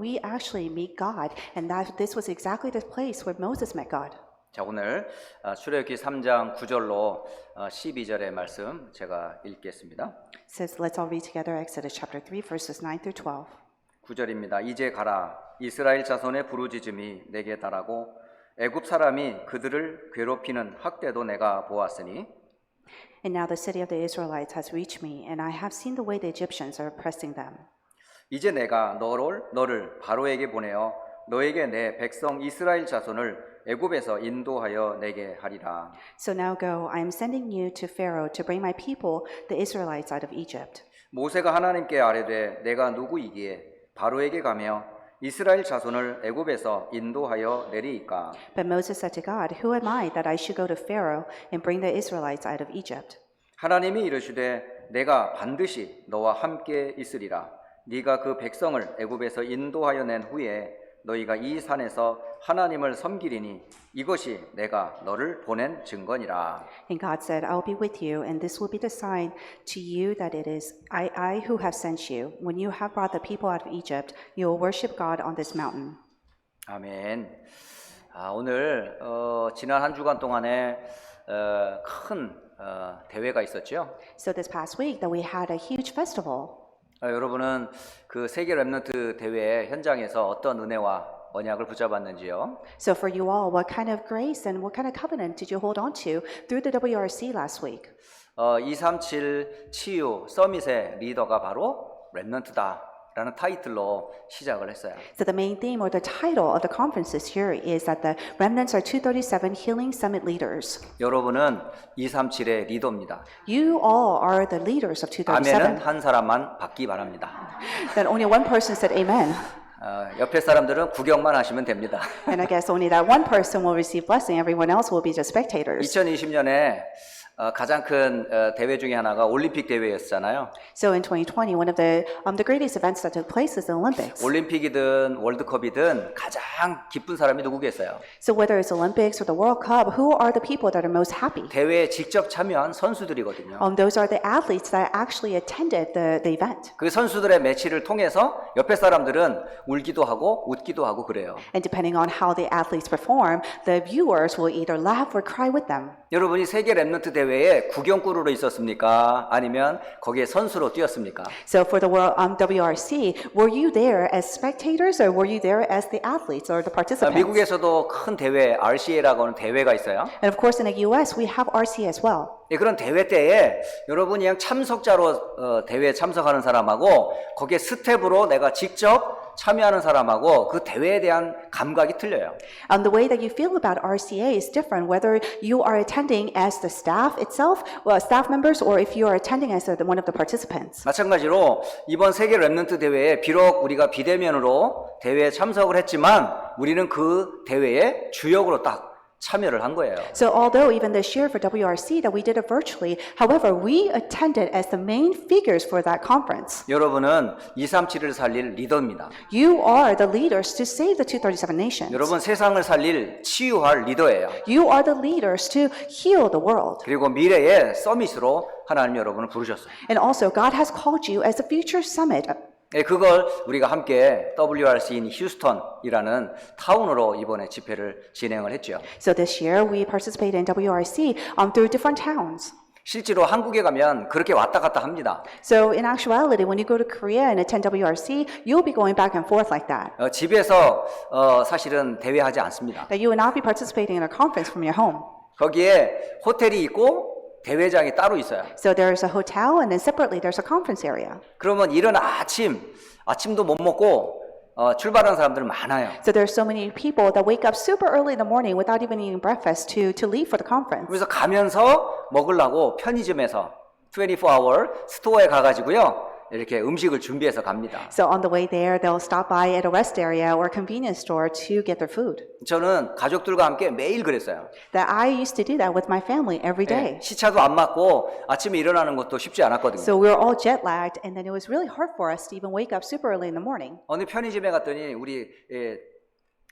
we actually meet God, and that this was exactly the place where Moses met God. 자, 오늘 출애굽기 3장 9절로 12절의 말씀 제가 읽겠습니다. It says, let's all read together Exodus chapter 3, verses 9 through 12. 9절입니다. 이제 가라. 이스라엘 자손의 부르짖음이 내게 달하고 애굽 사람이 그들을 괴롭히는 학대도 내가 보았으니 And now the city of the Israelites has reached me, and I have seen the way the Egyptians are oppressing them. 이제 내가 너를 바로에게 보내어 너에게 내 백성 이스라엘 자손을 애굽에서 인도하여 내게 하리라. So now go, I am sending you to Pharaoh to bring my people, the Israelites, out of Egypt. 모세가 하나님께 아뢰되 내가 누구이기에 바로에게 가며 이스라엘 자손을 애굽에서 인도하여 내리이까. But Moses said to God, Who am I that I should go to Pharaoh and bring the Israelites out of Egypt? 하나님이 이르시되 내가 반드시 너와 함께 있으리라. 네가 그 백성을 애굽에서 인도하여 낸 후에 너희가 이 산에서 하나님을 섬기리니 이것이 내가 너를 보낸 증거니라. And God said, I will be with you, and this will be the sign to you that it is I who have sent you. When you have brought the people out of Egypt, you will worship God on this mountain. 아멘. 오늘 지난 한 주간 동안에 큰 대회가 있었죠. So this past week that we had a huge festival. 여러분은 그 세계 렘넌트 대회 현장에서 어떤 은혜와 언약을 붙잡았는지요? So for you all, what kind of grace and what kind of covenant did you hold on to through the WRC last week? 237 치유 서밋의 리더가 바로 렘넌트다라는 타이틀로 시작을 했어요. So the main theme or the title of the conference this year is that the remnants are 237 Healing Summit leaders. 여러분은 237의 리더입니다. You all are the leaders of 아멘은 237. 한 사람만 받기 바랍니다. Then only one person said amen. 옆에 사람들은 구경만 하시면 됩니다. And I guess only that one person will receive blessing. Everyone else will be just spectators. 2020년에 가장 큰 대회 중에 하나가 올림픽 대회였잖아요. So in 2020, one of the greatest events that took place is the Olympics. 올림픽이든 월드컵이든 가장 기쁜 사람이 누구겠어요? So whether it's Olympics or the World Cup, who are the people that are most happy? 대회에 직접 참여한 선수들이거든요. Those are the athletes that actually attended the event. 그 선수들의 매치를 통해서 옆에 사람들은 울기도 하고 웃기도 하고 그래요. And depending on how the athletes perform, the viewers will either laugh or cry with them. 여러분이 세계 렘넌트 대회에 구경꾼으로 있었습니까? 아니면 거기에 선수로 뛰었습니까? So for the World WRC, were you there as spectators or were you there as the athletes or the participants? 미국에서도 큰 대회 RCA라고 하는 대회가 있어요. And of course in the US, we have RC as well. 그런 대회 때에 여러분이 그냥 참석자로 대회에 참석하는 사람하고 거기에 스텝으로 내가 직접 참여하는 사람하고 그 대회에 대한 감각이 틀려요. The way that you feel about RCA is different whether you are attending as the staff itself, staff members, or if you are attending as one of the participants. 마찬가지로 이번 세계 렘넌트 대회에 비록 우리가 비대면으로 대회에 참석을 했지만 우리는 그 대회에 주역으로 딱 참여를 한 거예요. So although even this year for WRC that we did it virtually, however, we attended as the main figures for that conference. 여러분은 237을 살릴 리더입니다. You are the leaders to save the 237 nations. 여러분 세상을 살릴 치유할 리더예요. You are the leaders to heal the world. 그리고 미래의 서밋으로 하나님 여러분을 부르셨어요. And also God has called you as the future summit. 그걸 우리가 함께 WRC인 휴스턴이라는 타운으로 이번에 집회를 진행을 했죠. So this year we participated in WRC through different towns. 실제로 한국에 가면 그렇게 왔다 갔다 합니다. So in actuality, when you go to Korea and attend WRC, you'll be going back and forth like that. 집에서 사실은 대회하지 않습니다. That you will not be participating in a conference from your home. 거기에 호텔이 있고 대회장이 따로 있어요. So there's a hotel and then separately there's a conference area. 그러면 이른 아침도 못 먹고 출발하는 사람들 많아요. So there's so many people that wake up super early in the morning without even eating breakfast to leave for the conference. 그래서 가면서 먹으려고 편의점에서 24hour 스토어에 가가지고요. 이렇게 음식을 준비해서 갑니다. So on the way there, they'll stop by at a rest area or convenience store to get their food. 저는 가족들과 함께 매일 그랬어요. That I used to do that with my family every day. 시차도 안 맞고 아침에 일어나는 것도 쉽지 않았거든요. So we were all jet lagged, and then it was really hard for us to even wake up super early in the morning. 어느 편의점에 갔더니 우리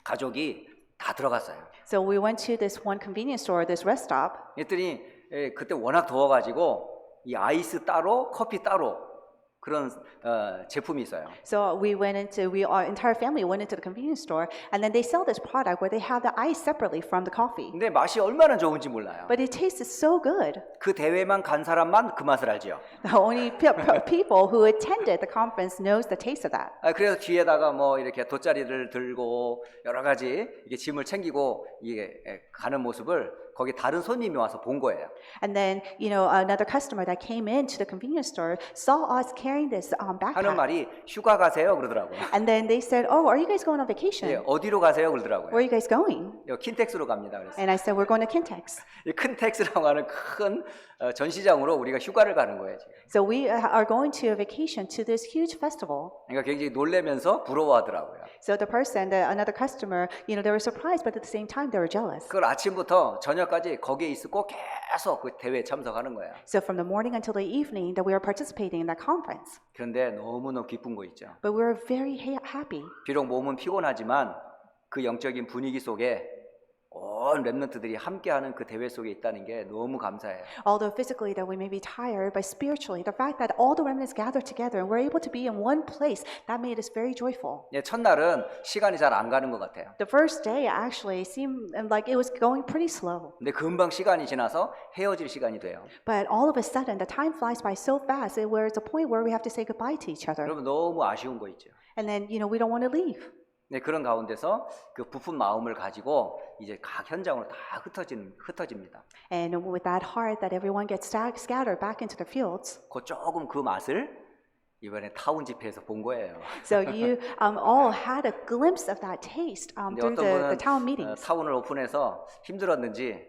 가족이 다 들어갔어요. So we went to this one convenience store, this rest stop. 그랬더니 그때 워낙 더워가지고 이 아이스 따로 커피 따로 그런 제품이 있어요. So our entire family went into the convenience store, and then they sell this product where they have the ice separately from the coffee. 근데 맛이 얼마나 좋은지 몰라요. But it tasted so good. 그 대회만 간 사람만 그 맛을 알죠. The only people who attended the conference knows the taste of that. 그래서 뒤에다가 뭐 이렇게 돗자리를 들고 여러 가지 이게 짐을 챙기고 이게 가는 모습을 거기 다른 손님이 와서 본 거예요. And then, another customer that came into the convenience store saw us carrying this 하는 backpack. 말이 휴가 가세요 그러더라고요. And then they said, "Oh, are you guys going on 예, vacation? 어디로 가세요 Where 그러더라고요. are you guys going?" 킨텍스로 갑니다. 그래서 And I said, "We're going to Kintex." 이 킨텍스라고 하는 큰 전시장으로 우리가 휴가를 가는 거예요. 지금. So we are going to a vacation to this huge festival. 그러니까 굉장히 놀래면서 부러워하더라고요. So another customer, they were surprised, but at the same time they were jealous. 그걸 아침부터 저녁까지 거기에 있고 계속 그 대회에 참석하는 거예요. So from the morning until the evening that we were participating in that conference. 그런데 너무너무 기쁜 거 있죠. But we were very happy. 비록 몸은 피곤하지만 그 영적인 분위기 속에 온 렘넌트들이 함께하는 그 대회 속에 있다는 게 너무 감사해요. Although physically that we may be tired, but spiritually, the fact that all the remnants gathered together and we're able to be in one place, that made us very joyful. 예, 첫날은 시간이 잘 안 가는 것 같아요. The first day actually seemed like it was going pretty slow. 근데 금방 시간이 지나서 헤어질 시간이 돼요. But all of a sudden, the time flies by so fast, where it's a point where we have to say goodbye to each other. 여러분 너무 아쉬운 거 있죠. And then, we don't want to leave. 네, 그런 가운데서 그 부푼 마음을 가지고 이제 각 현장으로 다 흩어집니다. And with that heart that everyone gets scattered back into the fields. 조금 그 맛을 이번에 타운 집회에서 본 거예요. So you all had a glimpse of that taste 근데 through 어떤 the 분은 town meetings. 타운을 오픈해서 힘들었는지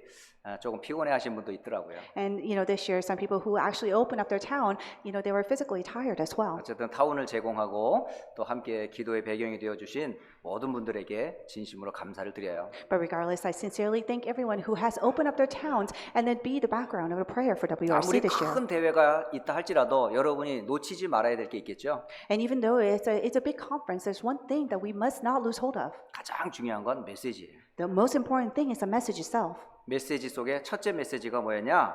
조금 피곤해하신 분도 있더라고요. And this year, some people who actually opened up their town, they were physically tired as well. 어쨌든 타운을 제공하고 또 함께 기도의 배경이 되어 주신 모든 분들에게 진심으로 감사를 드려요. But regardless, I sincerely thank everyone who has opened up their towns and then be the background of a prayer for WRC 아무리 this year. 큰 대회가 있다 할지라도 여러분이 놓치지 말아야 될 게 있겠죠. And even though it's a big conference, there's one thing that we must not lose hold of. 가장 중요한 건 메시지예요. The most important thing is the message itself. 메시지 속에 첫째 메시지가 뭐였냐?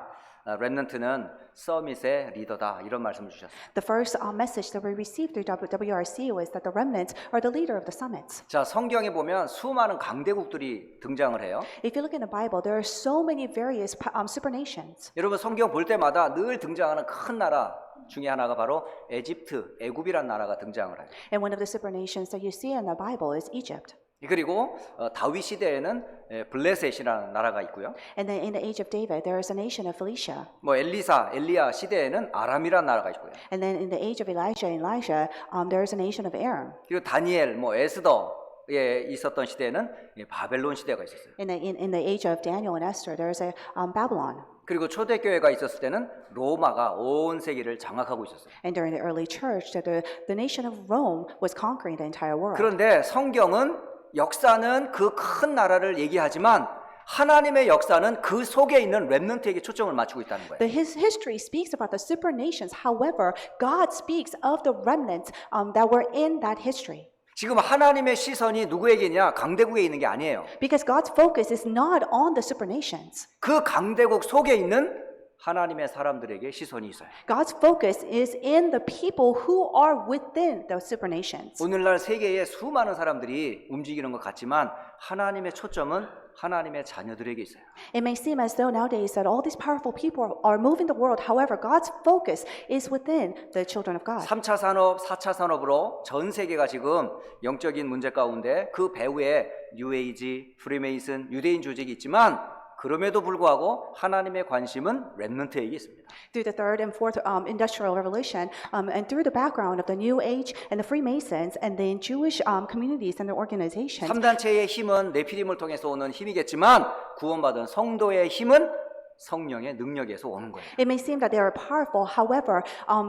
렘넌트는 서밋의 리더다 이런 말씀을 주셨어요. The first message that we received through WRC was that the remnants are the leader of the summits. 자, 성경에 보면 수많은 강대국들이 등장을 해요. If you look in the Bible, there are so many various supernations. 여러분 성경 볼 때마다 늘 등장하는 큰 나라 중에 하나가 바로 애굽이란 나라가 등장을 해요. And one of the supernations that you see in the Bible is Egypt. 그리고 다윗 시대에는 블레셋이라는 나라가 있고요. And then in the age of David, there is a nation of Phoenicia. 뭐 엘리야 시대에는 아람이라는 나라가 있고요. And then in the age of Elijah and Elisha, there is a nation of Aram. 그리고 다니엘, 에스더에 있었던 시대에는 바벨론 시대가 있었어요. In the age of Daniel and Esther, there is a Babylon. 그리고 초대교회가 있었을 때는 로마가 온 세계를 장악하고 있었어요. And during the early church, the nation of Rome was conquering the entire world. 그런데 성경은 역사는 그 큰 나라를 얘기하지만 하나님의 역사는 그 속에 있는 렘넌트에게 초점을 맞추고 있다는 거예요. His history speaks about the supernations. However, God speaks of the remnants that were in that history. 지금 하나님의 시선이 누구에게 있냐? 강대국에 있는 게 아니에요. Because God's focus is not on the supernations. 그 강대국 속에 있는 하나님의 사람들에게 시선이 있어요. God's focus is in the people who are within the supernations. 오늘날 세계에 수많은 사람들이 움직이는 것 같지만 하나님의 초점은 하나님의 자녀들에게 있어요. It may seem as though nowadays that all these powerful people are moving the world. However, God's focus is within the children of God. 3차 산업, 4차 산업으로 전 세계가 지금 영적인 문제 가운데 그 배후에 뉴에이지, 프리메이슨, 유대인 조직이 있지만 그럼에도 불구하고 하나님의 관심은 렘넌트에게 있습니다. Through the third and fourth industrial revolution, and through the background of the New Age and the Freemasons, and then Jewish communities and their organizations, 3단체의 힘은 네피림을 통해서 오는 힘이겠지만 구원받은 성도의 힘은 성령의 능력에서 오는 거예요. it may seem that they are powerful. However,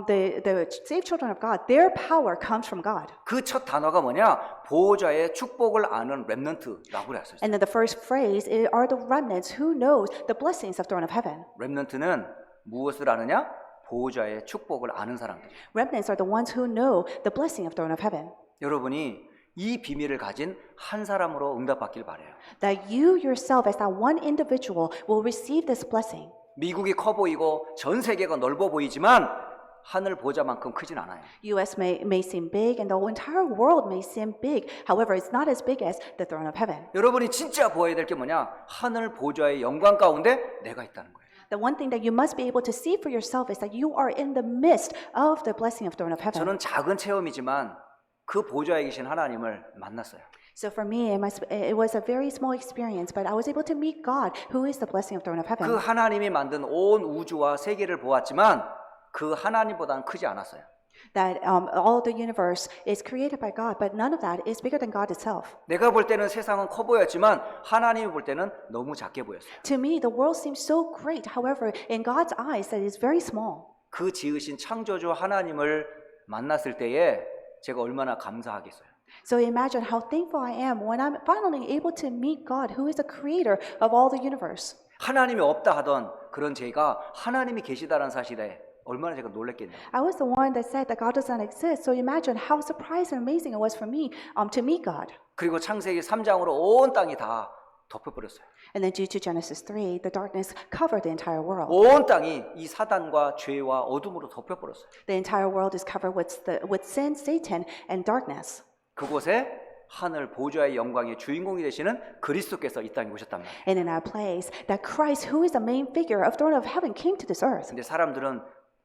the saved children of God, their power comes from God. 그 첫 단어가 뭐냐? 보호자의 축복을 아는 렘넌트라고 그랬어요. And then the first phrase are the remnants who knows the blessings of throne of heaven. 렘넌트는 무엇을 아느냐? 보호자의 축복을 아는 사람들. Remnants are the ones who know the blessing of throne of heaven. 여러분이 이 비밀을 가진 한 사람으로 응답받길 바래요. That you yourself as that one individual will receive this blessing. 미국이 커 보이고 전 세계가 넓어 보이지만 하늘 보좌만큼 크진 않아요. U.S. may seem big and the entire world may seem big. However, it's not as big as the throne of heaven. 여러분이 진짜 보아야 될 게 뭐냐? 하늘 보좌의 영광 가운데 내가 있다는 거예요. The one thing that you must be able to see for yourself is that you are in the midst of the blessing of throne of heaven. 저는 작은 체험이지만 그 보좌에 계신 하나님을 만났어요. So for me, it was a very small experience, but I was able to meet God, who is the blessing of throne of heaven. 그 하나님이 만든 온 우주와 세계를 보았지만 그 하나님보다는 크지 않았어요. That all of the universe is created by God, but none of that is bigger than God itself. 내가 볼 때는 세상은 커 보였지만 하나님이 볼 때는 너무 작게 보였어요. To me, the world seems so great. However, in God's eyes, that is very small. 그 지으신 창조주 하나님을 만났을 때에 제가 얼마나 감사하겠어요. So imagine how thankful I am when I'm finally able to meet God, who is the creator of all the universe. 하나님이 없다 하던 그런 제가 하나님이 계시다는 사실에 얼마나 제가 놀랐겠냐고. I was the one that said that God does not exist. So imagine how surprised and amazing it was for me to meet God. 그리고 창세기 3장으로 온 땅이 다 덮여버렸어요. And then due to Genesis 3, the darkness covered the entire world. 온 땅이 이 사단과 죄와 어둠으로 덮여버렸어요. The entire world is covered with sin, Satan, and darkness. 그곳에 하늘 보좌의 영광의 주인공이 되시는 그리스도께서 이 땅에 오셨단 말이에요. And in our place, that Christ, who is the main figure of throne of heaven, came to this earth. 근데 사람들은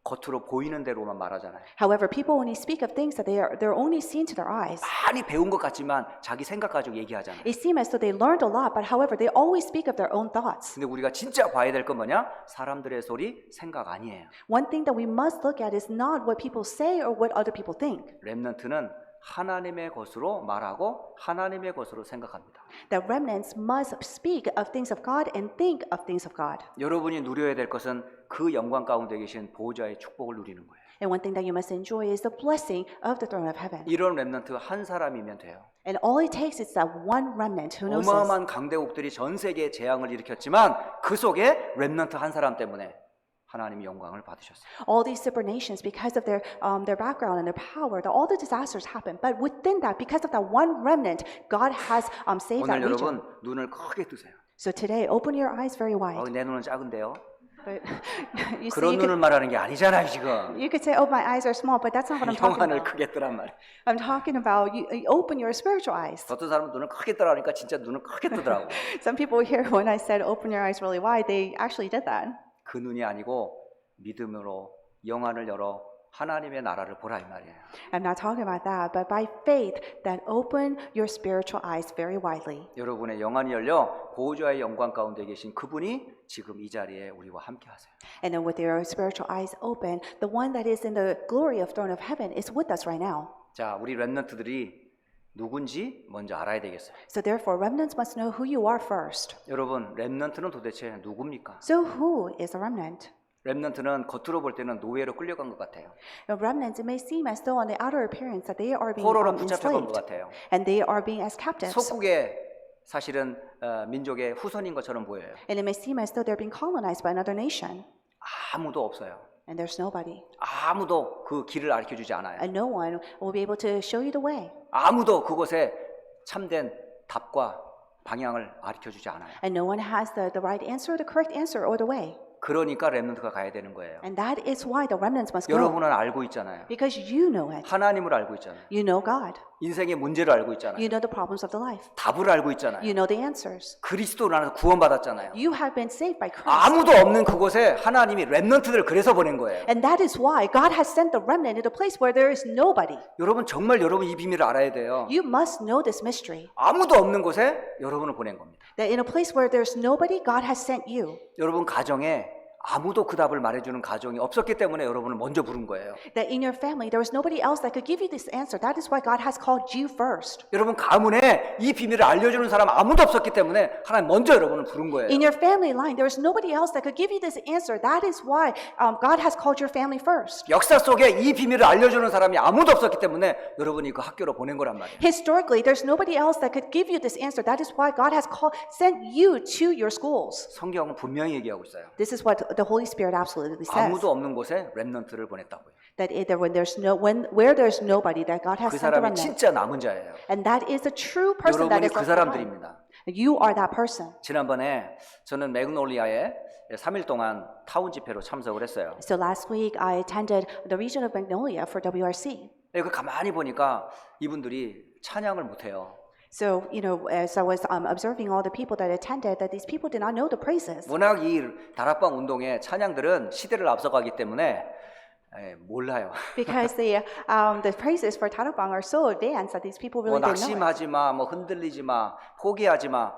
겉으로 보이는 대로만 말하잖아요. However, people only speak of things that they're only seen to their eyes. 많이 배운 것 같지만 자기 생각 가지고 얘기하잖아요. It seems as though they learned a lot, but however, they always speak of their own thoughts. 근데 우리가 진짜 봐야 될 건 뭐냐? 사람들의 소리, 생각 아니에요. One thing that we must look at is not what people say or what other people think. 렘넌트는 하나님의 것으로 말하고 하나님의 것으로 생각합니다. That remnants must speak of things of God and think of things of God. 여러분이 누려야 될 것은 그 영광 가운데 계신 보호자의 축복을 누리는 거예요. And one thing that you must enjoy is the blessing of the throne of heaven. 이런 렘넌트 한 사람이면 돼요. And all it takes is that one remnant who knows this. 어마어마한 강대국들이 전 세계에 재앙을 일으켰지만 그 속에 렘넌트 한 사람 때문에 하나님이 영광을 받으셨어요. All these super nations, because of their background and their power, all the disasters happen. But within that, because of that one remnant, God has saved that 오늘 region. 여러분 눈을 크게 뜨세요. So today, open your eyes very wide. 내 눈은 작은데요. But you see, 그런 눈을 말하는 게 아니잖아요 지금. you could say, "Oh, my eyes are small," but that's not what I'm talking 영안을 about. 크게 뜨란 말이에요. I'm talking about you open your spiritual eyes. 어떤 사람은 눈을 크게 뜨라니까 진짜 눈을 크게 뜨더라고. Some people here, when I said open your eyes really wide, they actually did that. 그 눈이 아니고 믿음으로 영안을 열어 하나님의 나라를 보라 이 말이에요. I'm not talking about that, but by faith that open your spiritual eyes very widely. 여러분의 영안이 열려 보호자의 영광 가운데 계신 그분이 지금 이 자리에 우리와 함께 하세요. And then with your spiritual eyes open, the one that is in the glory of throne of heaven is with us right now. 자, 우리 렘넌트들이 누군지 먼저 알아야 되겠어요. So therefore, remnants must know who you are first. 여러분, 렘넌트는 도대체 누굽니까? So who is a remnant? 렘넌트는 겉으로 볼 때는 노예로 끌려간 것 같아요. The remnants, it may seem as though on the outer appearance that they are being 포로로 붙잡혀간 것 enslaved 같아요. and they are being as captives. 속국의 사실은 민족의 후손인 것처럼 보여요. And it may seem as though they're being colonized by another nation. 아무도 없어요. And there's nobody. 아무도 그 길을 가르쳐주지 않아요. And no one will be able to show you the way. 아무도 그곳에 참된 답과 방향을 가르쳐주지 않아요. And no one has the right answer, the correct answer, or the way. 그러니까 렘넌트가 가야 되는 거예요. And that is why the remnants must go. 여러분은 알고 있잖아요. Because you know it. 하나님을 알고 있잖아요. You know God. 인생의 문제를 알고 있잖아요. You know the problems of the life. 답을 알고 있잖아요. You know the answers. 그리스도로 안에서 구원받았잖아요. You have been saved by Christ. 아무도 없는 그곳에 하나님이 렘넌트들을 그래서 보낸 거예요. And that is why God has sent the remnant into a place where there is nobody. 여러분 정말 여러분 이 비밀을 알아야 돼요. You must know this mystery. 아무도 없는 곳에 여러분을 보낸 겁니다. That in a place where there's nobody, God has sent you. 여러분 가정에 아무도 그 답을 말해주는 가정이 없었기 때문에 여러분을 먼저 부른 거예요. That in your family, there was nobody else that could give you this answer. That is why God has called you first. 여러분 가문에 이 비밀을 알려주는 사람 아무도 없었기 때문에 하나님 먼저 여러분을 부른 거예요. In your family line, there was nobody else that could give you this answer. That is why God has called your family first. 역사 속에 이 비밀을 알려주는 사람이 아무도 없었기 때문에 여러분이 그 학교로 보낸 거란 말이에요. Historically, there's nobody else that could give you this answer. That is why God has sent you to your schools. 성경은 분명히 얘기하고 있어요. This is what the Holy Spirit absolutely says 아무도 없는 곳에 렘넌트를 보냈다고요. that either where there's nobody, that God has 그 sent a 사람이 remnant. 진짜 남은 자예요. And that is the true person that 여러분이 is 그 left behind. 사람들입니다. You are that person. 지난번에 저는 매그놀리아에 3일 동안 타운 집회로 참석을 했어요. So last week I attended the region of Magnolia for WRC. 그 가만히 보니까 이분들이 찬양을 못해요. So, as I was observing all the people that attended, that these people did not know the praises. 워낙 이 다락방 운동의 찬양들은 시대를 앞서가기 때문에 몰라요. Because the praises for Tarabang are so advanced that these people 뭐 really didn't know it. 낙심하지 마, 뭐 흔들리지 마, 포기하지 마.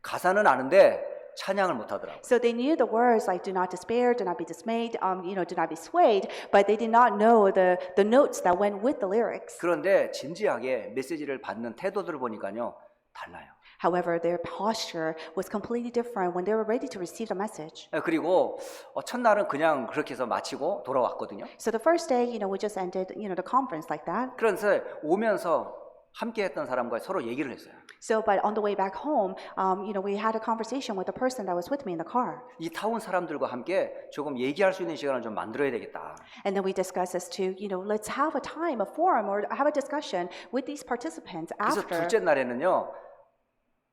가사는 아는데 찬양을 못 하더라고요. So they knew the words like "Do not despair, do not be dismayed, do not be swayed," but they did not know the notes that went with the lyrics. 그런데 진지하게 메시지를 받는 태도들을 보니까요 달라요. However, their posture was completely different when they were ready to receive the message. 그리고 첫날은 그냥 그렇게 해서 마치고 돌아왔거든요. So the first day, we just ended, the conference like that. 그래서 오면서 함께 했던 사람과 서로 얘기를 했어요. So, but on the way back home, we had a conversation with the person that was with me in the car. 이 타운 사람들과 함께 조금 얘기할 수 있는 시간을 좀 만들어야 되겠다. And then we discussed as to, let's have a time, a forum, or have a discussion with these participants 그래서 after. 둘째 날에는요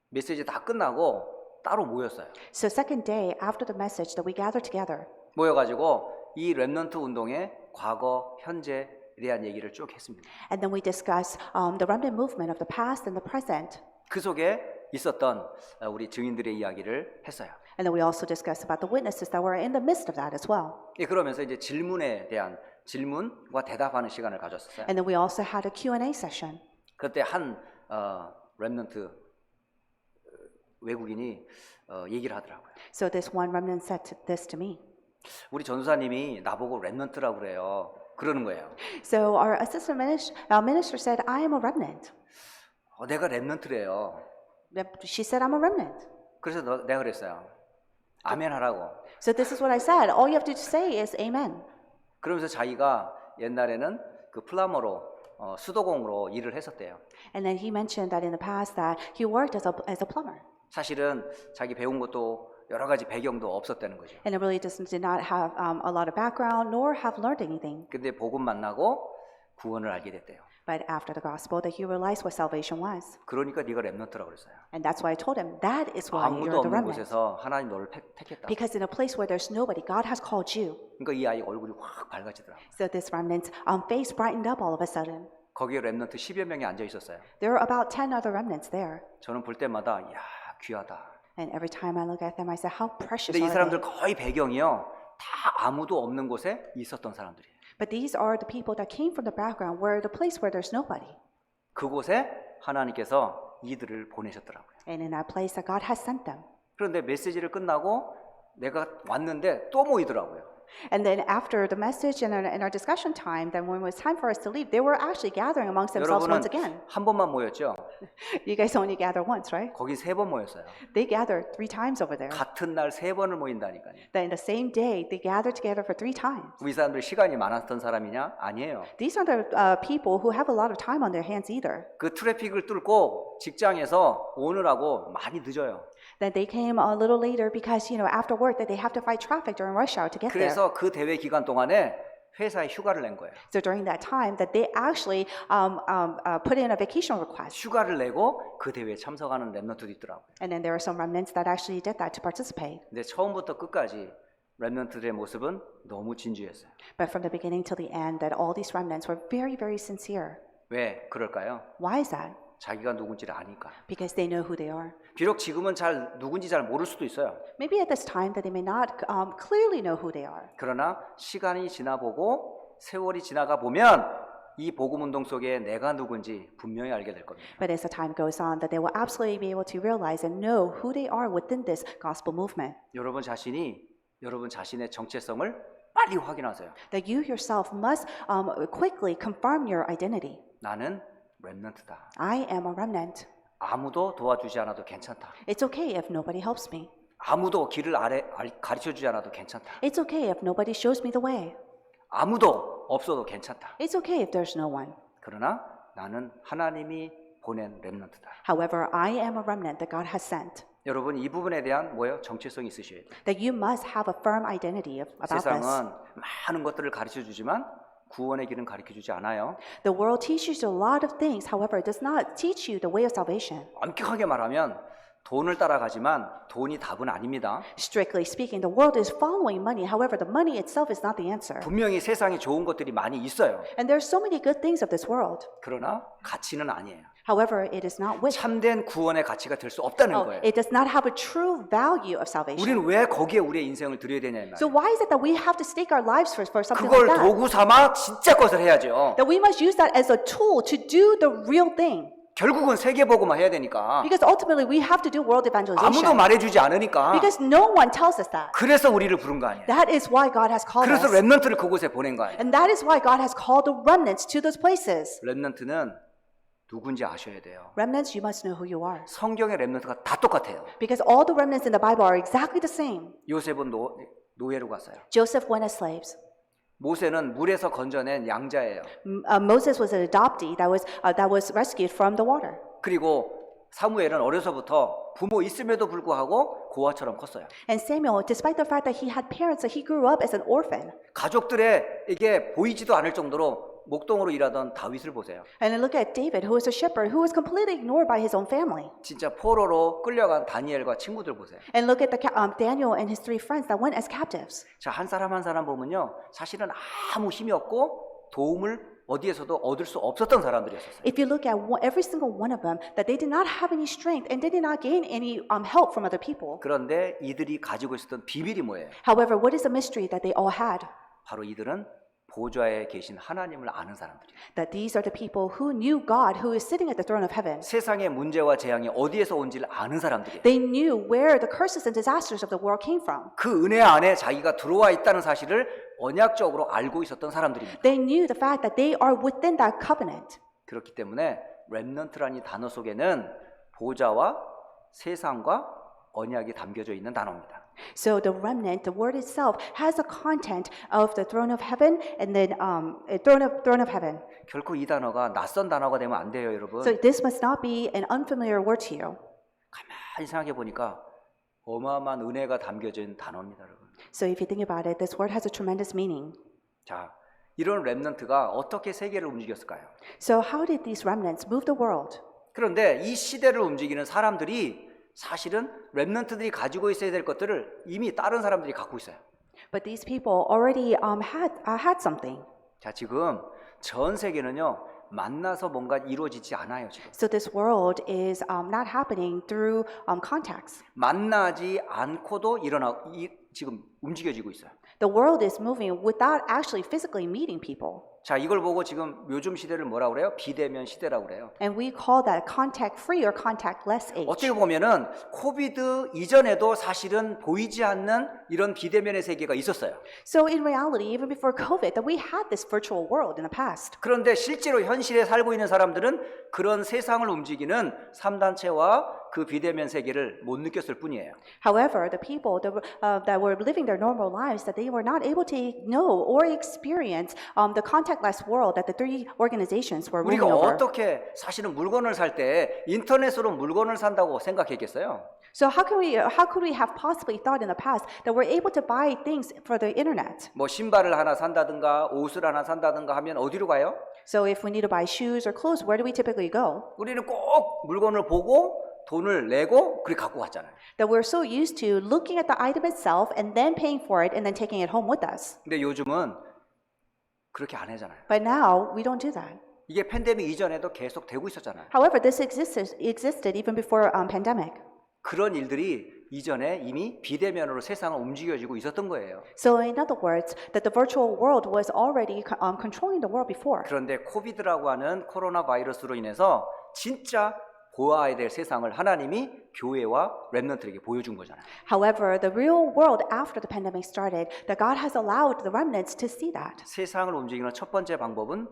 메시지 다 끝나고 따로 모였어요. So second day, after the message, that we gathered together. 모여가지고 이 렘넌트 운동의 과거, 현재에 대한 얘기를 쭉 했습니다. And then we discussed the remnant movement of the past and the present. 그 속에 있었던 우리 증인들의 이야기를 했어요. And then we also discussed about the witnesses that were in the midst of that as well. 그러면서 이제 질문에 대한 질문과 대답하는 시간을 가졌었어요. And then we also had a Q&A session. 그때 한 렘넌트 외국인이 얘기를 하더라고요. So this one remnant said this to me. 우리 전도사님이 나보고 렘넌트라고 그래요. 그러는 거예요. So our assistant minister said, "I am a remnant." 내가 렘넌트래요. She said, "I'm a remnant." 그래서 내가 그랬어요. 아멘 하라고. So this is what I said. All you have to say is amen. 그러면서 자기가 옛날에는 그 플라머로 수도공으로 일을 했었대요. And then he mentioned that in the past that he worked as a plumber. 사실은 자기 배운 것도 여러 가지 배경도 없었다는 거죠. And it really did not have a lot of background nor have learned anything. 근데 복음 만나고 구원을 알게 됐대요. But after the gospel, that he realized what salvation was. 그러니까 네가 렘넌트라고 그랬어요. And that's why I told him, that is why 아무도 you're the 없는 remnant. 곳에서 하나님 너를 택했다. Because in a place where there's nobody, God has called you. 그러니까 이 아이 얼굴이 확 밝아지더라고요. So this remnant's face brightened up all of a sudden. 거기에 렘넌트 10여 명이 앉아 있었어요. There were about 10 other remnants there. 저는 볼 때마다 야 귀하다. And every time I look at them, I say, how precious 근데 이 are 사람들 they? 거의 배경이요. 다 아무도 없는 곳에 있었던 사람들이에요. But these are the people that came from the background, where the place where there's nobody. 그곳에 하나님께서 이들을 보내셨더라고요. And in that place that God has sent them. 그런데 메시지를 끝나고 내가 왔는데 또 모이더라고요. And then after the message and in our discussion time, then when it was time for us to leave, they were actually gathering amongst themselves 여러분은 once again. 한 번만 모였죠? You guys only gather once, right? 거기 3번 모였어요. They gathered 3 times over there. 같은 날 3번을 모인다니까요. Then the same day, they gathered together for 3 times. 우리 사람들 시간이 많았던 사람이냐? 아니에요. These are the people who have a lot of time on their hands either. 그 트래픽을 뚫고 직장에서 오느라고 많이 늦어요. Then they came a little later because, after work that they have to fight traffic during rush hour to get there. 그래서 그 대회 기간 동안에 회사에 휴가를 낸 거예요. So during that time that they actually put in a vacation request. 휴가를 내고 그 대회에 참석하는 렘넌트도 있더라고요. And then there are some remnants that actually did that to participate. 근데 처음부터 끝까지 렘넌트들의 모습은 너무 진지했어요. But from the beginning till the end, that all these remnants were very, very sincere. 왜 그럴까요? Why is that? 자기가 누군지를 아니까. Because they know who they are. 비록 지금은 누군지 잘 모를 수도 있어요. Maybe at this time that they may not clearly know who they are. 그러나 시간이 지나보고 세월이 지나가 보면 이 복음 운동 속에 내가 누군지 분명히 알게 될 겁니다. But as the time goes on, that they will absolutely be able to realize and know who they are within this gospel movement. 여러분 자신의 정체성을 빨리 확인하세요. That you yourself must quickly confirm your identity. 나는 렘넌트다. I am a remnant. 아무도 도와주지 않아도 괜찮다. It's okay if nobody helps me. 아무도 길을 가르쳐주지 않아도 괜찮다. It's okay if nobody shows me the way. 아무도 없어도 괜찮다. It's okay if there's no one. 그러나 나는 하나님이 보낸 렘넌트다. However, I am a remnant that God has sent. 여러분 이 부분에 대한 뭐예요? 정체성이 있으셔야 돼요. That you must have a firm identity about this. 세상은 많은 것들을 가르쳐 주지만 구원의 길은 가르쳐 주지 않아요. The world teaches you a lot of things. However, it does not teach you the way of salvation. 엄격하게 말하면 돈을 따라가지만 돈이 답은 아닙니다. Strictly speaking, the world is following money. However, the money itself is not the answer. 분명히 세상에 좋은 것들이 많이 있어요. And there are so many good things of this world. 그러나 가치는 아니에요. However, it is not with. 참된 구원의 가치가 될 수 없다는 거예요. It does not have a true value of salvation. 우리는 왜 거기에 우리의 인생을 들여야 되냐 이 So 말이에요. why is it that we have to stake our lives for something 그걸 like that? 도구 삼아 진짜 것을 해야죠. That we must use that as a tool to do the real thing. 결국은 세계복음화 해야 되니까. Because ultimately we have to do world 아무도 evangelization. 말해주지 않으니까. Because no one tells us that. 그래서 우리를 부른 거 아니에요. That is why God has called 그래서 us. 렘넌트를 그곳에 보낸 거 아니에요. And that is why God has called the remnants to those places. 렘넌트는 누군지 아셔야 돼요. Remnants, you must know who you are. 성경의 렘넌트가 다 똑같아요. Because all the remnants in the Bible are exactly the same. 요셉은 노예로 갔어요. Joseph went as slaves. 모세는 물에서 건져낸 양자예요. Moses was an adoptee that was rescued from the water. 그리고 사무엘은 어려서부터 부모 있음에도 불구하고 고아처럼 컸어요. And Samuel, despite the fact that he had parents, that he grew up as an orphan. 가족들에게 보이지도 않을 정도로 목동으로 일하던 다윗을 보세요. And then look at David, who was a shepherd, who was completely ignored by his own family. 진짜 포로로 끌려간 다니엘과 친구들 보세요. And look at Daniel and his three friends that went as captives. 자, 한 사람 한 사람 보면요. 사실은 아무 힘이 없고 도움을 어디에서도 얻을 수 없었던 사람들이었어요. If you look at every single one of them, that they did not have any strength and they did not gain any help from other people. 그런데 이들이 가지고 있었던 비밀이 뭐예요? However, what is the mystery that they all had? 바로 이들은 보좌에 계신 하나님을 아는 사람들이에요. That these are the people who knew God, who is sitting at the throne of heaven. 세상의 문제와 재앙이 어디에서 온지를 아는 사람들이에요. They knew where the curses and disasters of the world came from. 그 은혜 안에 자기가 들어와 있다는 사실을 언약적으로 알고 있었던 사람들입니다. They knew the fact that they are within that covenant. 그렇기 때문에 렘넌트라는 이 단어 속에는 보좌와 세상과 언약이 담겨져 있는 단어입니다. So the remnant, the word itself, has the content of the throne of heaven and then throne of heaven. 결코 이 단어가 낯선 단어가 되면 안 돼요, 여러분. So this must not be an unfamiliar word to you. 가만히 생각해 보니까 어마어마한 은혜가 담겨진 단어입니다, 여러분. So if you think about it, this word has a tremendous meaning. 자, 이런 렘넌트가 어떻게 세계를 움직였을까요? So how did these remnants move the world? 그런데 이 시대를 움직이는 사람들이 사실은 렘넌트들이 가지고 있어야 될 것들을 이미 다른 사람들이 갖고 있어요. But these people already had something. 자, 지금 전 세계는요. 만나서 뭔가 이루어지지 않아요, 지금. So this world is not happening through contacts. 만나지 않고도 지금 움직여지고 있어요. The world is moving without actually physically meeting people. 자, 이걸 보고 지금 요즘 시대를 뭐라고 그래요? 비대면 시대라고 그래요. And we call that contact-free or contact-less age. 어떻게 보면은 코비드 이전에도 사실은 보이지 않는 이런 비대면의 세계가 있었어요. So in reality, even before COVID, that we had this virtual world in the past. 그런데 실제로 현실에 살고 있는 사람들은 그런 세상을 움직이는 3단체와 그 비대면 세계를 못 느꼈을 뿐이에요. However, the people that were living their normal lives, that they were not able to know or experience the contactless world that the three organizations were ruling 우리가 over. 어떻게 사실은 물건을 살 때 인터넷으로 물건을 산다고 생각했겠어요? So how could we have possibly thought in the past that we're able to buy things for the internet? 뭐 신발을 하나 산다든가 옷을 하나 산다든가 하면 어디로 가요? So if we need to buy shoes or clothes, where do we typically go? 우리는 꼭 물건을 보고 돈을 내고 그렇게 갖고 갔잖아요. That we're so used to looking at the item itself and then paying for it and then taking it home with us. 근데 요즘은 그렇게 안 하잖아요. But now we don't do that. 이게 팬데믹 이전에도 계속 되고 있었잖아요. However, this existed even before pandemic. 그런 일들이 이전에 이미 비대면으로 세상을 움직여지고 있었던 거예요. So in other words, that the virtual world was already controlling the world before. 그런데 코비드라고 하는 코로나 바이러스로 인해서 진짜 보아야 될 세상을 하나님이 교회와 렘넌트에게 보여준 거잖아요. However, the real world after the pandemic started, that God has allowed the remnants to see that. 세상을 움직이는 첫 번째 방법은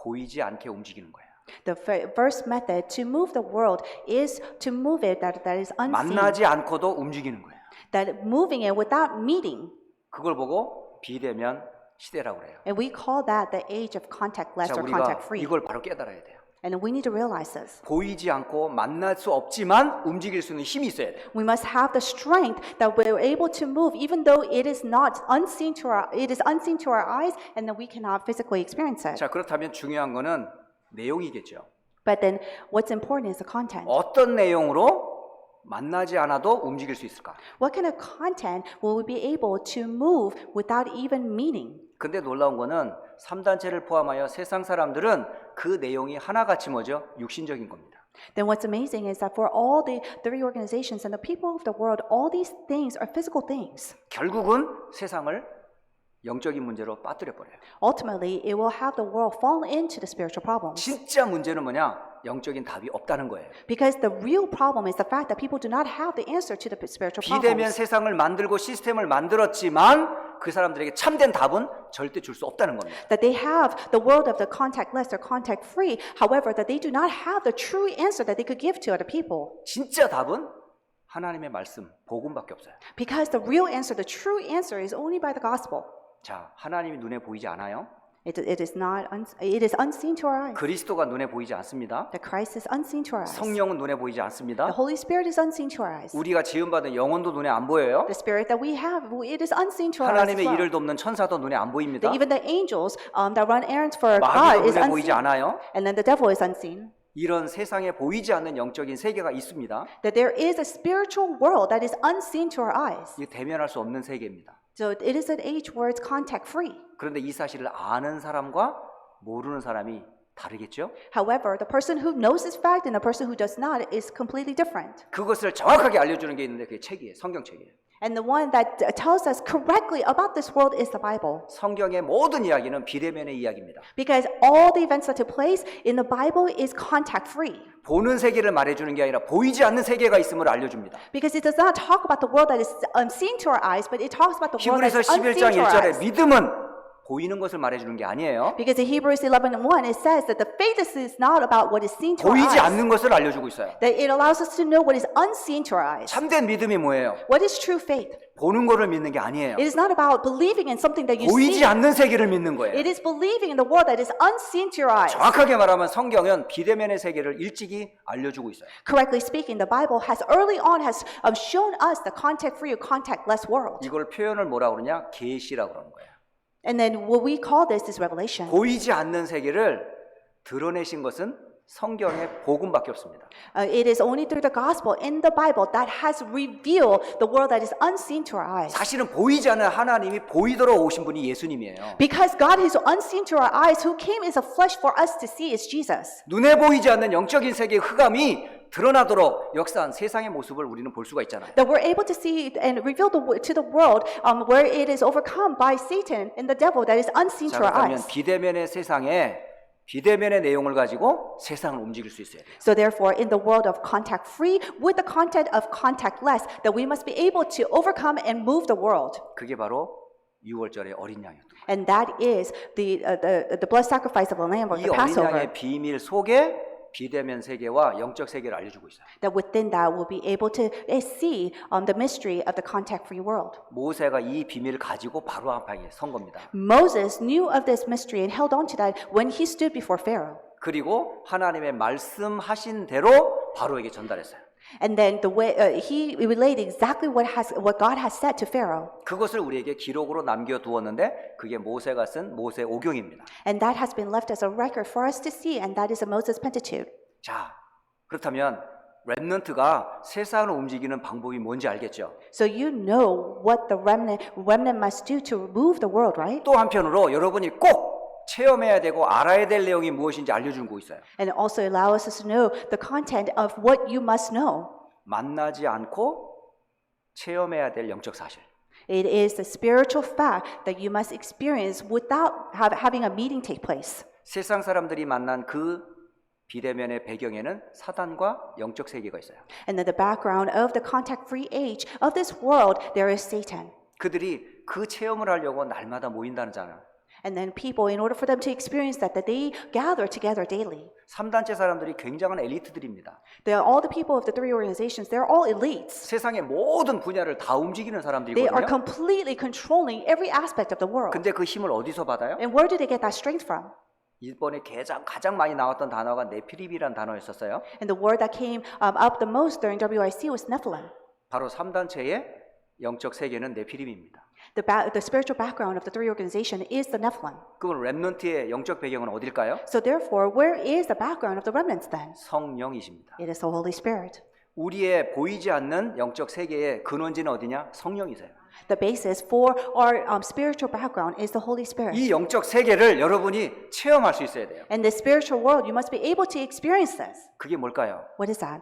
보이지 않게 움직이는 거예요. The first method to move the world is to move it that is unseen. 만나지 않고도 움직이는 거예요. That moving it without meeting. 그걸 보고 비대면 시대라고 그래요. And we call that the age of contactless 자, or 우리가 contact-free. 이걸 바로 깨달아야 돼요. And we need to realize this. 보이지 않고 만날 수 없지만 움직일 수 있는 힘이 있어야 돼요. We must have the strength that we're able to move, even though it is not unseen to our eyes, and that we cannot physically experience it. 자, 그렇다면 중요한 거는 내용이겠죠. But then, what's important is the content. 어떤 내용으로 만나지 않아도 움직일 수 있을까? What kind of content will we be able to move without even meaning? 근데 놀라운 거는 3단체를 포함하여 세상 사람들은 그 내용이 하나같이 뭐죠? 육신적인 겁니다. Then what's amazing is that for all the three organizations and the people of the world, all these things are physical things. 결국은 세상을 영적인 문제로 빠뜨려 버려요. Ultimately, it will have the world fall into the spiritual problems. 진짜 문제는 뭐냐? 영적인 답이 없다는 거예요. Because the real problem is the fact that people do not have the answer to the spiritual 비대면 problems. 세상을 만들고 시스템을 만들었지만 그 사람들에게 참된 답은 절대 줄 수 없다는 겁니다. That they have the world of the contactless or contact free, however, that they do not have the true answer that they could give to other people. 진짜 답은 하나님의 말씀, 복음밖에 없어요. Because the real answer, the true answer is only by the gospel. 자, 하나님이 눈에 보이지 않아요? It is unseen to our eyes. 그리스도가 눈에 보이지 않습니다. That Christ is unseen to our eyes. 성령은 눈에 보이지 않습니다. The Holy Spirit is unseen to our eyes. 우리가 지음받은 영혼도 눈에 안 보여요. The Spirit that we have, it is unseen to our eyes. as 하나님의 well. 일을 돕는 천사도 눈에 안 보입니다. Even the angels that run errands for 마귀도 God is 눈에 보이지 unseen. 않아요. And then the devil is unseen. 이런 세상에 보이지 않는 영적인 세계가 있습니다. That there is a spiritual world that is unseen to our eyes. 이게 대면할 수 없는 세계입니다. So it is an age where it's contact free. 그런데 이 사실을 아는 사람과 모르는 사람이 다르겠죠? However, the person who knows this fact and the person who does not is completely different. 그것을 정확하게 알려주는 게 있는데 그게 책이에요. 성경책이에요. And the one that tells us correctly about this world is the Bible. 성경의 모든 이야기는 비대면의 이야기입니다. Because all the events that took place in the Bible is contact free. 보는 세계를 말해주는 게 아니라 보이지 않는 세계가 있음을 알려줍니다. Because it does not talk about the world that is unseen to our eyes, but it talks about the world that 히브리서 is unseen 11장 to our 1절에 eyes. 믿음은 보이는 것을 말해주는 게 아니에요. Because in Hebrews 11:1 it says that the faith is not about what is seen to our 보이지 eyes. 않는 것을 알려주고 있어요. That it allows us to know what is unseen to our eyes. 참된 믿음이 뭐예요? What is true faith? 보는 거를 믿는 게 아니에요. It is not about believing in something that you 보이지 see. 않는 세계를 믿는 거예요. It is believing in the world that is unseen to your eyes. 정확하게 말하면 성경은 비대면의 세계를 일찍이 알려주고 있어요. Correctly speaking, the Bible has early on shown us the contact-free or contact-less world. 이걸 표현을 뭐라고 그러냐? 계시라고 그러는 거예요. And then what we call this is revelation. 보이지 않는 세계를 드러내신 것은 성경의 복음밖에 없습니다. It is only through the gospel in the Bible that has revealed the world that is unseen to our eyes. 사실은 보이지 않는 하나님이 보이도록 오신 분이 예수님이에요. Because God is unseen to our eyes, who came as a flesh for us to see is Jesus. 눈에 보이지 않는 영적인 세계의 흑암이 드러나도록 역사한 세상의 모습을 우리는 볼 수가 있잖아요. That we're able to see and reveal to the world where it is overcome by Satan and the devil that is unseen 자, to our 그렇다면 eyes. 비대면의 세상에 비대면의 내용을 가지고 세상을 움직일 수 있어야 돼요. So therefore, in the world of contact-free, with the content of contact-less, that we must be able to overcome and move the world. 그게 바로 6월절의 어린 양이었던 거예요. And that is the blood sacrifice of the lamb or 이 the 어린 Passover. 양의 비밀 속에 비대면 세계와 영적 세계를 알려주고 있어요. That within that we'll be able to see the mystery of the contact-free world. 모세가 이 비밀을 가지고 바로 앞에 선 겁니다. Moses knew of this mystery and held on to that when he stood before Pharaoh. 그리고 하나님의 말씀하신 대로 바로에게 전달했어요. And then the way he relayed exactly what God has said to Pharaoh. 그것을 우리에게 기록으로 남겨두었는데 그게 모세가 쓴 모세 오경입니다. And that has been left as a record for us to see, and that is the Moses Pentateuch. 자, 그렇다면 렘넌트가 세상을 움직이는 방법이 뭔지 알겠죠? So you know what the remnant must do to move the world, right? 또 한편으로 여러분이 꼭 체험해야 되고 알아야 될 내용이 무엇인지 알려주고 있어요. And it also allows us to know the content of what you must know. 만나지 않고 체험해야 될 영적 사실. It is the spiritual fact that you must experience without having a meeting take place. 세상 사람들이 만난 그 비대면의 배경에는 사단과 영적 세계가 있어요. And in the background of the contact-free age of this world, there is Satan. 그들이 그 체험을 하려고 날마다 모인다는잖아요. And then people, in order for them to experience that they gather together daily. 3단체 사람들이 굉장한 엘리트들입니다. They are all the people of the three organizations. They're all elites. 세상의 모든 분야를 다 움직이는 They are 사람들이거든요. completely controlling every aspect of the world. 근데 그 힘을 어디서 받아요? And where do they get that strength from? 이번에 가장 많이 나왔던 단어가 네피림이라는 단어였었어요. And the word that came up the most during WIC was Nephilim. 바로 3단체의 영적 세계는 네피림입니다. The spiritual background of the three organization is the Nephilim. 그럼 렘넌트의 영적 배경은 어딜까요? So therefore, where is the background of the remnants then? 성령이십니다. It is the Holy Spirit. 우리의 보이지 않는 영적 세계의 근원지는 어디냐? 성령이세요. The basis for our spiritual background is the Holy Spirit. 이 영적 세계를 여러분이 체험할 수 있어야 돼요. In the spiritual world, you must be able to experience this. 그게 뭘까요? What is that?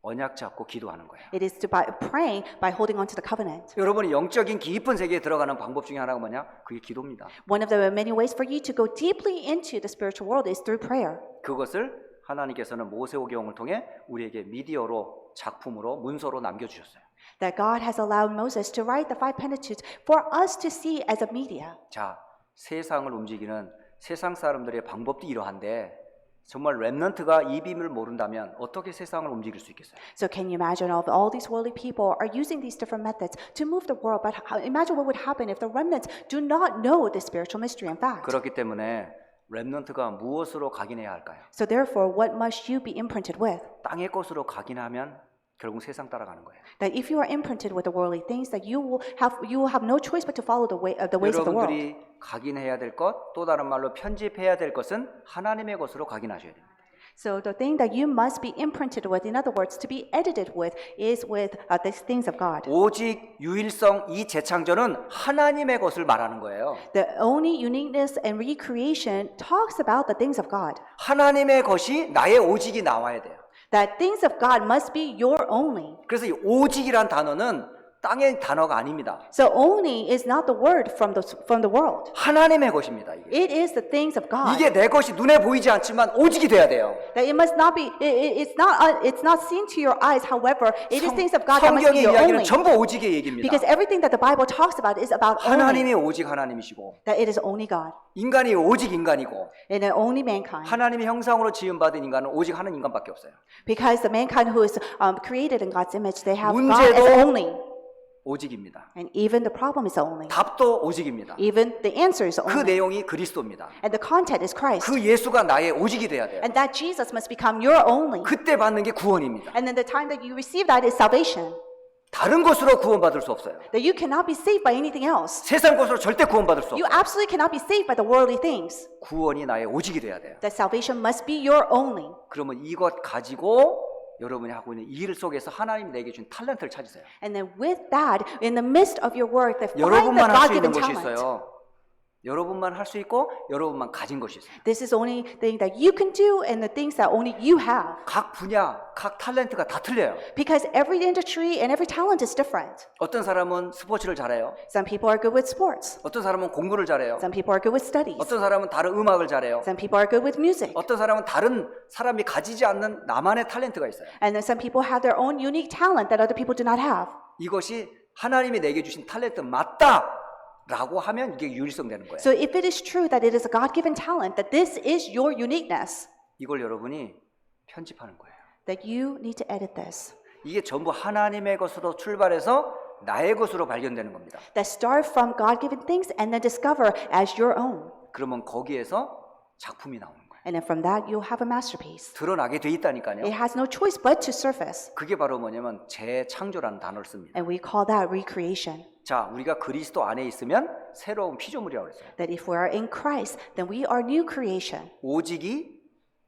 언약 잡고 기도하는 거예요. It is by praying, by holding on to the covenant. 여러분이 영적인 깊은 세계에 들어가는 방법 중에 하나가 뭐냐? 그게 기도입니다. One of the many ways for you to go deeply into the spiritual world is through prayer. 그것을 하나님께서는 모세오경을 통해 우리에게 미디어로, 작품으로, 문서로 남겨주셨어요. That God has allowed Moses to write the five Pentateuch for us to see as a media. 자, 세상을 움직이는 세상 사람들의 방법도 이러한데 정말 렘넌트가 이 비밀을 모른다면 어떻게 세상을 움직일 수 있겠어요? So can you imagine all these worldly people are using these different methods to move the world, but imagine what would happen if the remnants do not know the spiritual mystery and fact. 그렇기 때문에 렘넌트가 무엇으로 각인해야 할까요? So therefore, what must you be imprinted with? 땅의 것으로 각인하면 결국 세상 따라가는 거예요. That if you are imprinted with the worldly things, that you will have no choice but to follow the ways of the world. 여러분들이 각인해야 될 것, 또 다른 말로 편집해야 될 것은 하나님의 것으로 각인하셔야 됩니다. So the thing that you must be imprinted with, in other words, to be edited with, is with the things of God. 오직 유일성 이 재창조는 하나님의 것을 말하는 거예요. The only uniqueness and recreation talks about the things of God. 하나님의 것이 나의 오직이 나와야 돼요. That things of God must be your only. 그래서 이 오직이란 단어는 땅의 단어가 아닙니다. So only is not the word from the world. 하나님의 것입니다. 이게. It is the things of God. 이게 내 것이 눈에 보이지 않지만 오직이 돼야 돼요. That it must not be. It's not seen to your eyes. However, it is things of God that must be 성경의 your 이야기는 only. 전부 오직의 얘기입니다. Because everything that the Bible talks about is about only. 하나님이 오직 하나님이시고 That it is only God 인간이 오직 인간이고 and only mankind. 하나님의 형상으로 지음받은 인간은 오직 하는 인간밖에 없어요. Because the mankind who is created in God's image, they have God 문제도 as only. 오직입니다. And even the problem is only. 답도 오직입니다. Even the answer is 그 only. 내용이 그리스도입니다. And the content is Christ. 그 예수가 나의 오직이 돼야 돼요. And that Jesus must become your only. 그때 받는 게 구원입니다. And then the time that you receive that is salvation. 다른 것으로 구원받을 수 없어요. That you cannot be saved by anything else. 세상 것으로 절대 구원받을 수 You 없어요. absolutely cannot be saved by the worldly things. 구원이 나의 오직이 돼야 돼요. That salvation must be your only. 그러면 이것 가지고 여러분이 하고 있는 이 일 속에서 하나님이 내게 준 탤런트를 찾으세요. And then with that, in the midst of your work, that find the 여러분만 할 수 있는 God-given 것이 talent. 있어요. 여러분만 할 수 있고 여러분만 가진 것이 있어요. This is the only thing that you can do and the things that only you have. 각 분야, 각 탤런트가 다 틀려요. Because every industry and every talent is different. 어떤 사람은 스포츠를 잘해요. Some people are good with sports. 어떤 사람은 공부를 잘해요. Some people are good with studies. 어떤 사람은 다른 음악을 잘해요. Some people are good with music. 어떤 사람은 다른 사람이 가지지 않는 나만의 탤런트가 있어요. And then some people have their own unique talent that other people do not have. 이것이 하나님이 내게 주신 탤런트 맞다 라고 하면 이게 유일성 되는 거예요. So if it is true that it is a God-given talent, that this is your uniqueness, 이걸 여러분이 편집하는 거예요. that you need to edit this. 이게 전부 하나님의 것으로 출발해서 나의 것으로 발견되는 겁니다. That start from God-given things and then discover as your own. 그러면 거기에서 작품이 나오는 거예요. And then from that, you'll have a masterpiece. 드러나게 돼 있다니까요. It has no choice but to surface. 그게 바로 뭐냐면 재창조라는 단어를 씁니다. And we call that recreation. 자, 우리가 그리스도 안에 있으면 새로운 피조물이라고 그랬어요. That if we are in Christ, then we are new creation. 오직이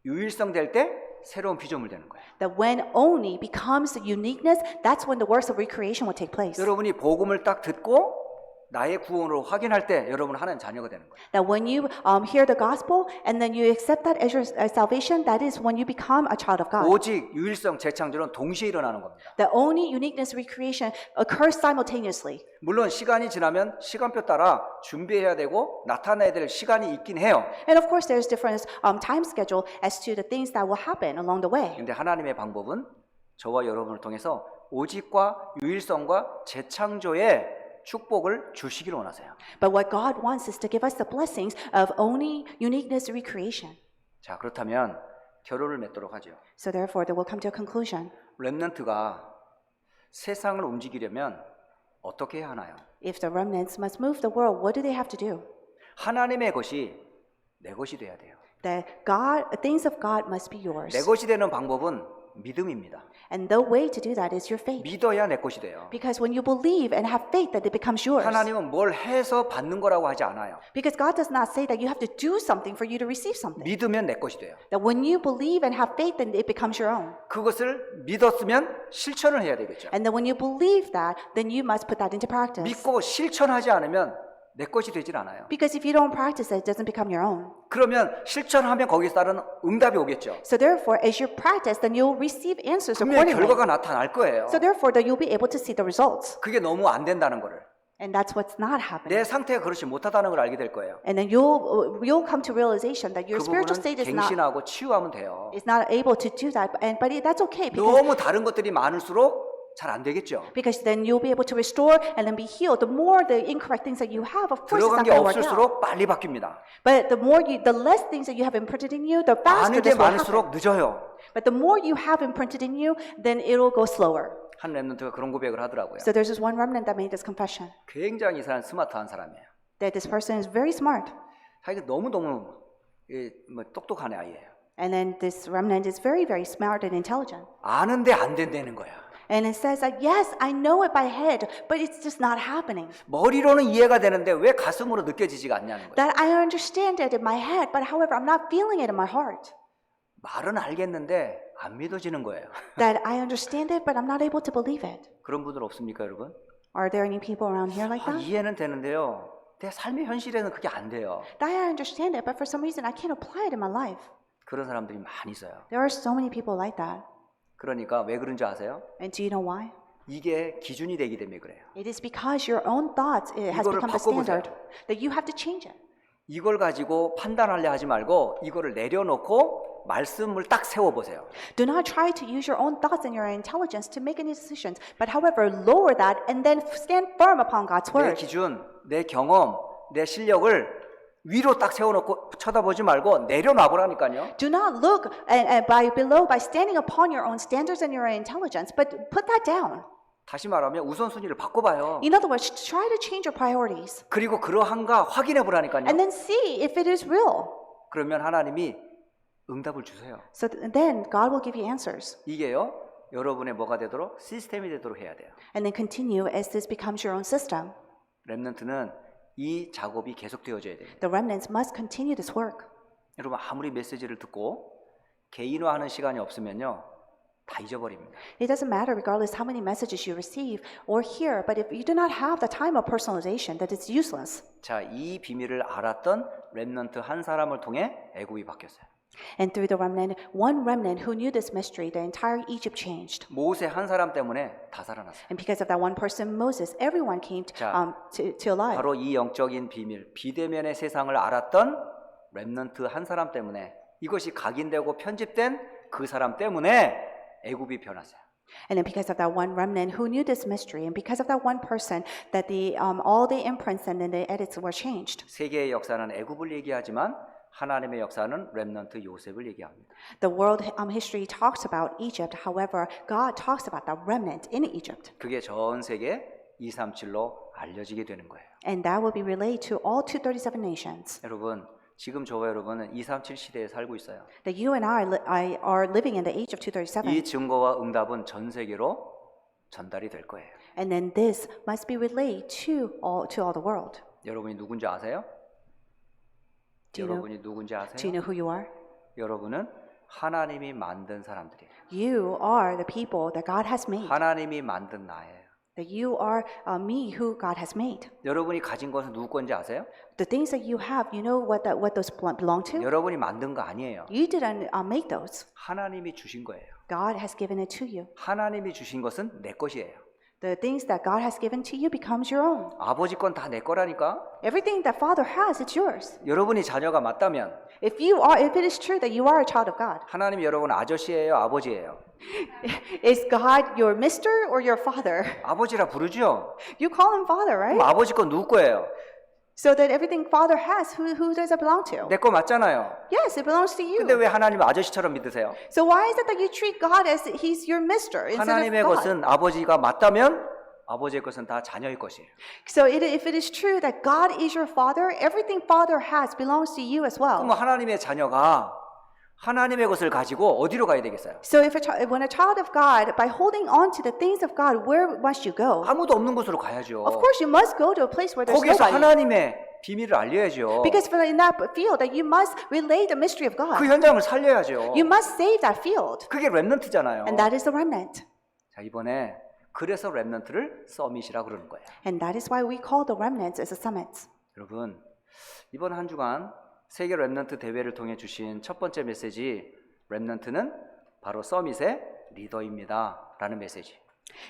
유일성 될 때 새로운 피조물 되는 거예요. That when only becomes uniqueness, that's when the works of recreation will take place. 여러분이 복음을 딱 듣고 나의 구원으로 확인할 때 여러분 하나님 자녀가 되는 거예요. That when you hear the gospel and then you accept that as your salvation, that is when you become a child of God. 오직 유일성 재창조는 동시에 일어나는 겁니다. The only uniqueness recreation occurs simultaneously. 물론 시간이 지나면 시간표 따라 준비해야 되고 나타나야 될 시간이 있긴 해요. And of course, there's different time schedule as to the things that will happen along the way. 근데 하나님의 방법은 저와 여러분을 통해서 오직과 유일성과 재창조의 축복을 주시기를 원하세요. But what God wants is to give us the blessings of only uniqueness recreation. 자, 그렇다면 결론을 맺도록 하죠. So therefore, they will come to a conclusion. 렘넌트가 세상을 움직이려면 어떻게 해야 하나요? If the remnants must move the world, what do they have to do? 하나님의 것이 내 것이 돼야 돼요. that God, things of God must be yours. 내 것이 되는 방법은 믿음입니다. And the way to do that is your faith. 믿어야 내 것이 돼요. Because when you believe and have faith that it becomes yours. 하나님은 뭘 해서 받는 거라고 하지 않아요. Because God does not say that you have to do something for you to receive something. 믿으면 내 것이 돼요. That when you believe and have faith, then it becomes your own. 그것을 믿었으면 실천을 해야 되겠죠. And then when you believe that, then you must put that into practice. 믿고 실천하지 않으면 내 것이 되질 않아요. Because if you don't practice it, it doesn't become your own. 그러면 실천하면 거기서 따른 응답이 오겠죠. So therefore, as you practice, then you'll receive answers 분명히 accordingly. 결과가 나타날 거예요. So therefore, that you'll be able to see the results. 그게 너무 안 된다는 거를. And that's what's not happening. 내 상태가 그렇지 못하다는 걸 알게 될 거예요. And then you'll come to realization that your 그 spiritual 부분은 state is not 갱신하고 치유하면 돼요. able to do that. But that's okay because 너무 다른 것들이 많을수록 잘 안 되겠죠. because then you'll be able to restore and then be healed. The more the incorrect things that you have, of course, it's 들어간 not 게 going to work out. 없을수록 빨리 바뀝니다. But the less things that you have imprinted in you, the 아는 faster 게 this will 많을수록 happen. 늦어요. But the more you have imprinted in you, then it'll go slower. 한 랩런트가 그런 고백을 하더라고요. So there's this one remnant that made this confession 굉장히 이 사람 스마트한 사람이에요. that this person is very smart, 자기가 너무너무 똑똑한 아이예요. and then this remnant is very, very smart and intelligent. 아는데 안 된다는 거야. And it says that yes, I know it by head, but it's just not happening. 머리로는 이해가 되는데 왜 가슴으로 느껴지지가 않냐는 거예요. That I understand it in my head, but however, I'm not feeling it in my heart. 말은 알겠는데 안 믿어지는 거예요. That I understand it, but I'm not able to believe it. 그런 분들 없습니까, 여러분? Are there any people around here like that? 이해는 되는데요. 내 삶의 현실에는 그게 안 돼요. That I understand it, but for some reason I can't apply it in my life. 그런 사람들이 많이 있어요. There are so many people like that. 그러니까 왜 그런지 아세요? And do you know why? 이게 기준이 되기 때문에 그래요. It is because your own thoughts it has 이거를 become the 바꿔보세요. standard that you have to change it. 이걸 가지고 판단하려 하지 말고 이거를 내려놓고 말씀을 딱 세워보세요. Do not try to use your own thoughts and your intelligence to make any decisions, but however, lower that and then stand firm upon God's 내 word. 기준, 내 경험, 내 실력을 위로 딱 세워놓고 쳐다보지 말고 내려놔보라니까요. Do not look by below by standing upon your own standards and your intelligence, but put that down. 다시 말하면 우선순위를 바꿔봐요. In other words, try to change your priorities 그리고 그러한가 확인해보라니까요. and then see if it is real. 그러면 하나님이 응답을 주세요. So then God will give you answers. 이게요, 여러분의 뭐가 되도록 시스템이 되도록 해야 돼요. And then continue as this becomes your own system. 렘넌트는 이 작업이 계속되어져야 돼요. The remnants must continue this work. 여러분 아무리 메시지를 듣고 개인화하는 시간이 없으면요, 다 잊어버립니다. It doesn't matter regardless how many messages you receive or hear, but if you do not have the time of personalization, that it's useless. 자, 이 비밀을 알았던 렘넌트 한 사람을 통해 애굽이 바뀌었어요. And through the remnant, one remnant who knew this mystery, the entire Egypt changed. 모세 한 사람 때문에 다 살아났어요. And because of that one person, Moses, everyone came 자, to alive. 바로 이 영적인 비밀, 비대면의 세상을 알았던 렘넌트 한 사람 때문에, 이것이 각인되고 편집된 그 사람 때문에 애굽이 변했어요. And then because of that one remnant who knew this mystery, and because of that one person, that all the imprints and then the edits were changed. 세계의 역사는 애굽을 얘기하지만 하나님의 역사는 렘넌트 요셉을 얘기합니다. The world history talks about Egypt. However, God talks about the remnant in Egypt. 그게 전 세계 237로 알려지게 되는 거예요. And that will be relayed to all 237 nations. 여러분, 지금 저와 여러분은 237 시대에 살고 있어요. That you and I are living in the age of 이 237. 증거와 응답은 전 세계로 전달이 될 거예요. And then this must be relayed to all the world. 여러분이 누군지 아세요? Do you know, 여러분이 누군지 do you 아세요? know who you are? 여러분은 하나님이 만든 사람들이에요. You are the people that God has made. 하나님이 만든 나예요. That you are me who God has made. 여러분이 가진 것은 누구 건지 아세요? The things that you have, you know what those belong to? 여러분이 만든 거 아니에요. You didn't make those. 하나님이 주신 거예요. God has given it to you. 하나님이 주신 것은 내 것이에요. The things that God has given to you becomes your own. 아버지 건 다 내 거라니까. Everything that Father has, it's yours. 여러분이 자녀가 맞다면 If it is true that you are a child of God, 하나님이 여러분 아저씨예요, 아버지예요? is God your mister or your father? 아버지라 부르죠. You call him Father, 그럼 right? 아버지 건 누구 거예요? So that everything Father has, who does it belong to? 내 거 맞잖아요. Yes, it belongs to 근데 you. 왜 하나님 아저씨처럼 믿으세요? So why is it that you treat God as he's your mister instead of 하나님의 God? 것은 아버지가 맞다면 아버지의 것은 다 자녀의 것이에요. So if it is true that God is your father, everything father has belongs to you as well. 그럼 하나님의 자녀가 하나님의 것을 가지고 어디로 가야 되겠어요? So when a child of God, by holding on to the things of God, where must you go? 아무도 없는 곳으로 가야죠. Of course, you must go to a place where there's 거기에서 nobody. 하나님의 비밀을 알려야죠. Because in that field, that you must relay the mystery of God. 그 현장을 살려야죠. You must save that field. 그게 렘넌트잖아요. And that is the remnant. 자, 이번에 그래서 렘넌트를 서밋이라고 그러는 거예요. And that is why we call the remnants as a summit. 여러분, 이번 한 주간 세계 렘넌트 대회를 통해 주신 첫 번째 메시지, 렘넌트는 바로 서밋의 리더입니다 라는 메시지.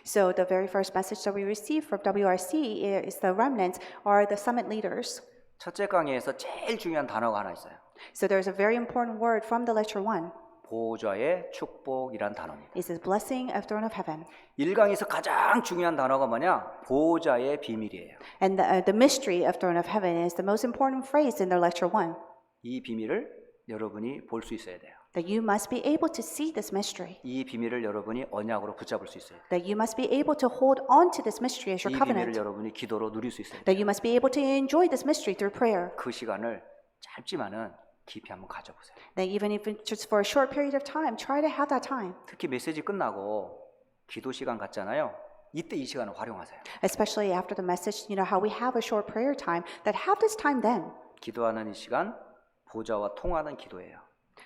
So the very first message that we received from WRC is the remnants are the summit leaders. 첫째 강의에서 제일 중요한 단어가 하나 있어요. So there's a very important word from the lecture 1. 보호자의 축복이란 단어입니다. It says blessing of throne of heaven. 1강에서 가장 중요한 단어가 뭐냐? 보호자의 비밀이에요. And the mystery of throne of heaven is the most important phrase in the lecture 1. 이 비밀을 여러분이 볼 수 있어야 돼요. That you must be able to see this mystery. 이 비밀을 여러분이 언약으로 붙잡을 수 있어요. That you must be able to hold on to this mystery as your 이 비밀을 covenant. 여러분이 기도로 누릴 수 있어요. That you must be able to enjoy this mystery through prayer. 그 시간을 짧지만은 깊이 한번 가져보세요. That even if it's just for a short period of time, try to have that time. 특히 메시지 끝나고 기도 시간 갖잖아요. 이때 이 시간을 활용하세요. Especially after the message, you know, how we have a short prayer time, that have this time then. 기도하는 이 시간 보좌와 통하는 기도예요.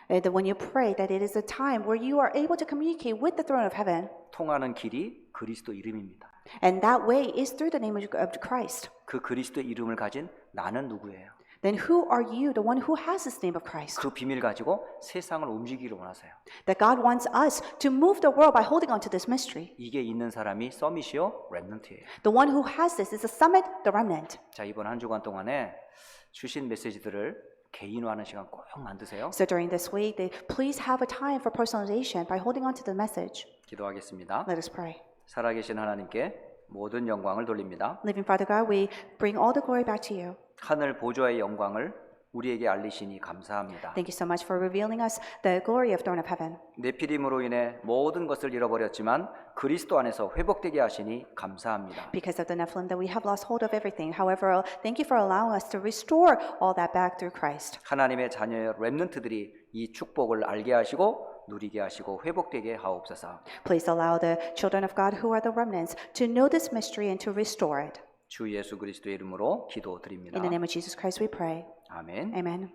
That when you pray, that it is a time where you are able to communicate with the throne of heaven. 통하는 길이 그리스도 이름입니다. And that way is through the name of Christ. 그 그리스도 이름을 가진 나는 누구예요? Then who are you, the one who has this name of Christ? 그 비밀 가지고 세상을 움직이기를 원하세요. That God wants us to move the world by holding on to this mystery. 이게 있는 사람이 서밋이요, 렘넌트예요. The one who has this is the summit, the remnant. 자, 이번 한 주간 동안에 주신 메시지들을 개인화하는 시간 꼭 만드세요. So during this week, please have a time for personalization by holding on to the message. 기도하겠습니다. Let us pray. 살아계신 하나님께 모든 영광을 돌립니다. Living Father God, we bring all the glory back to you. 하늘 보좌의 영광을 우리에게 알리시니 감사합니다. Thank you so much for revealing us the glory of throne of heaven. 네피림으로 인해 모든 것을 잃어버렸지만 그리스도 안에서 회복되게 하시니 감사합니다. Because of the Nephilim that we have lost hold of everything. However, thank you for allowing us to restore all that back through Christ. 하나님의 자녀의 렘넌트들이 이 축복을 알게 하시고 누리게 하시고 회복되게 하옵소서. Please allow the children of God who are the remnants to know this mystery and to restore it. 주 예수 그리스도의 이름으로 기도드립니다. In the name of Jesus Christ we pray. 아멘. Amen.